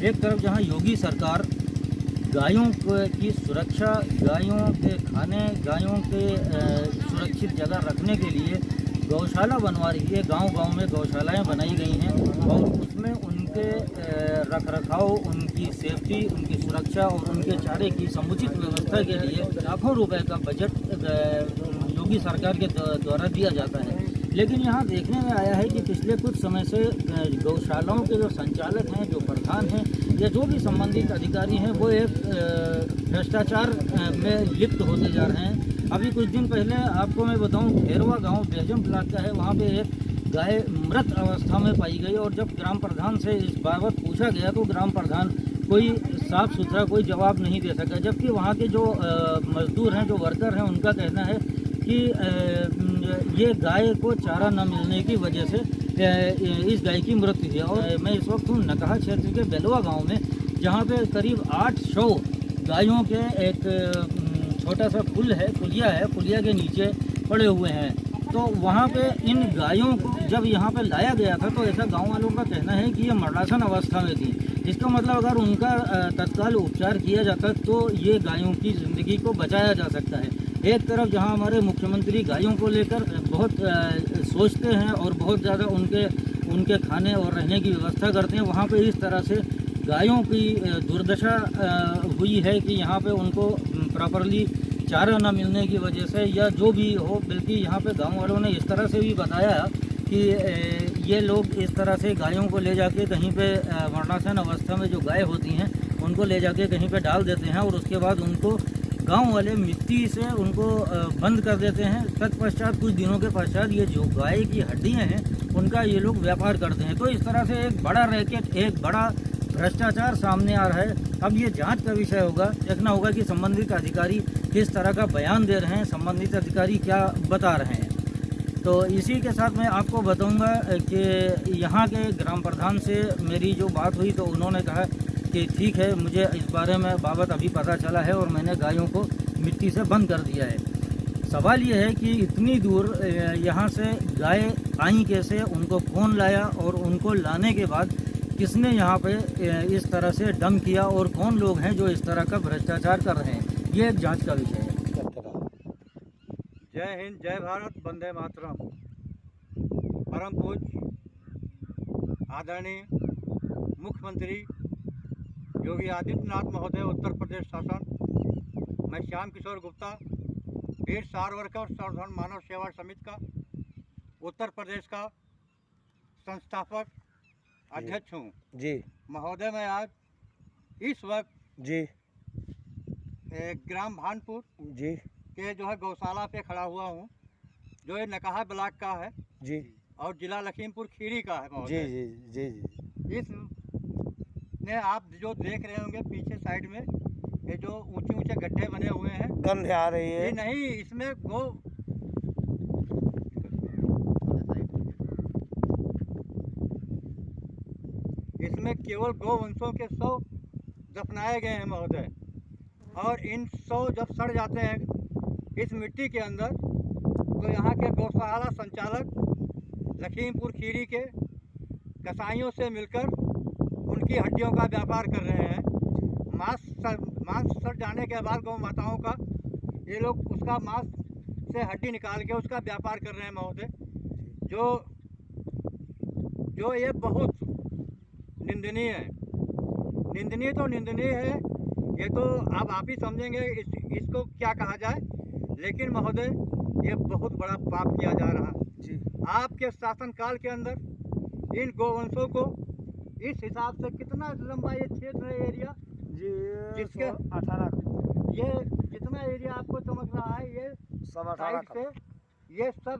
एक तरफ जहां योगी सरकार गायों की सुरक्षा, गायों के खाने, गायों के सुरक्षित जगह रखने के लिए गौशाला बनवा रही है। गांव-गांव में गौशालाएं बनाई गई हैं और उसमें उनके रख रखाव, उनकी सेफ्टी, उनकी सुरक्षा और उनके चारे की समुचित व्यवस्था के लिए लाखों रुपए का बजट योगी सरकार के द्वारा दिया जाता है। लेकिन यहाँ देखने में आया है कि पिछले कुछ समय से गौशालाओं के जो संचालक हैं, जो प्रधान हैं या जो भी संबंधित अधिकारी हैं, वो एक भ्रष्टाचार में लिप्त होते जा रहे हैं। अभी कुछ दिन पहले आपको मैं बताऊं, घेरवा गांव बेजम ब्लॉक का है, वहां पे एक गाय मृत अवस्था में पाई गई और जब ग्राम प्रधान से इस बाबत पूछा गया तो ग्राम प्रधान कोई साफ सुथरा कोई जवाब नहीं दे सका। जबकि वहां के जो मजदूर हैं, जो वर्कर हैं, उनका कहना है कि ये गाय को चारा न मिलने की वजह से इस गाय की मृत्यु हुई। और मैं इस वक्त हूँ नकहा क्षेत्र के बेलवा गांव में, जहां पे करीब 800 गायों के एक छोटा सा पुलिया है, पुलिया के नीचे पड़े हुए हैं। तो वहाँ पे इन गायों को जब यहाँ पे लाया गया था तो ऐसा गांव वालों का कहना है कि ये मरणासन अवस्था में थी। इसका मतलब अगर उनका तत्काल उपचार किया जाता तो ये गायों की ज़िंदगी को बचाया जा सकता है। एक तरफ जहाँ हमारे मुख्यमंत्री गायों को लेकर बहुत सोचते हैं और बहुत ज़्यादा उनके खाने और रहने की व्यवस्था करते हैं, वहाँ पे इस तरह से गायों की दुर्दशा हुई है कि यहाँ पे उनको प्रॉपरली चारा न मिलने की वजह से या जो भी हो। बल्कि यहाँ पे गांव वालों ने इस तरह से भी बताया कि ये लोग इस तरह से गायों को ले जाके कहीं पे मरणासन अवस्था में जो गाय होती हैं उनको ले जाके कहीं पे डाल देते हैं और उसके बाद उनको गांव वाले मिट्टी से उनको बंद कर देते हैं। तत्पश्चात कुछ दिनों के पश्चात ये जो गाय की हड्डियाँ हैं उनका ये लोग व्यापार करते हैं। तो इस तरह से एक बड़ा रैकेट, एक बड़ा भ्रष्टाचार सामने आ रहा है। अब ये जांच का विषय होगा, देखना होगा कि संबंधित अधिकारी किस तरह का बयान दे रहे हैं, संबंधित अधिकारी क्या बता रहे हैं। तो इसी के साथ मैं आपको बताऊंगा कि यहाँ के ग्राम प्रधान से मेरी जो बात हुई तो उन्होंने कहा कि ठीक है, मुझे इस बारे में बाबत अभी पता चला है और मैंने गायों को मिट्टी से बंद कर दिया है। सवाल ये है कि इतनी दूर यहाँ से गाय आई कैसे, उनको कौन लाया और उनको लाने के बाद किसने यहाँ पे इस तरह से डम किया और कौन लोग हैं जो इस तरह का भ्रष्टाचार कर रहे हैं, ये एक जांच का विषय है। जय हिंद, जय भारत, वंदे मातरम। परम पूज्य आदरणीय मुख्यमंत्री योगी आदित्यनाथ महोदय, उत्तर प्रदेश शासन। मैं श्याम किशोर गुप्ता, वीर सावरकर सर्वधर्म मानव सेवा समिति का उत्तर प्रदेश का संस्थापक अध्यक्ष हूँ जी महोदय। मैं आज इस वक्त जी ग्राम भानपुर जी के जो है गौशाला पे खड़ा हुआ हूँ, जो ये नकहा ब्लॉक का है जी और जिला लखीमपुर खीरी का है जी महोदय। जी जी जी इस ने आप जो देख रहे होंगे पीछे साइड में ये जो ऊंचे ऊंचे गड्ढे बने हुए हैं, गंध आ रही ये है। नहीं, इसमें गो इसमें केवल गौवंशों के 100 दफनाए गए हैं महोदय। और इन 100 जब सड़ जाते हैं इस मिट्टी के अंदर तो यहाँ के गौशाला संचालक लखीमपुर खीरी के कसाईयों से मिलकर उनकी हड्डियों का व्यापार कर रहे हैं। मांस सड़ जाने के बाद गौ माताओं का ये लोग उसका मांस से हड्डी निकाल के उसका व्यापार कर रहे हैं महोदय। जो ये बहुत निंदनीय है। निंदनीय तो निंदनीय है, ये तो अब आप ही समझेंगे इसको क्या कहा जाए। लेकिन महोदय ये बहुत बड़ा पाप किया जा रहा है जी। आपके शासनकाल के अंदर। इन गोवंशों को इस हिसाब से कितना लंबा ये क्षेत्र है, एरिया जी जिसके 18 ये जितना एरिया आपको चमक रहा है, ये सब 18 साइड से ये सब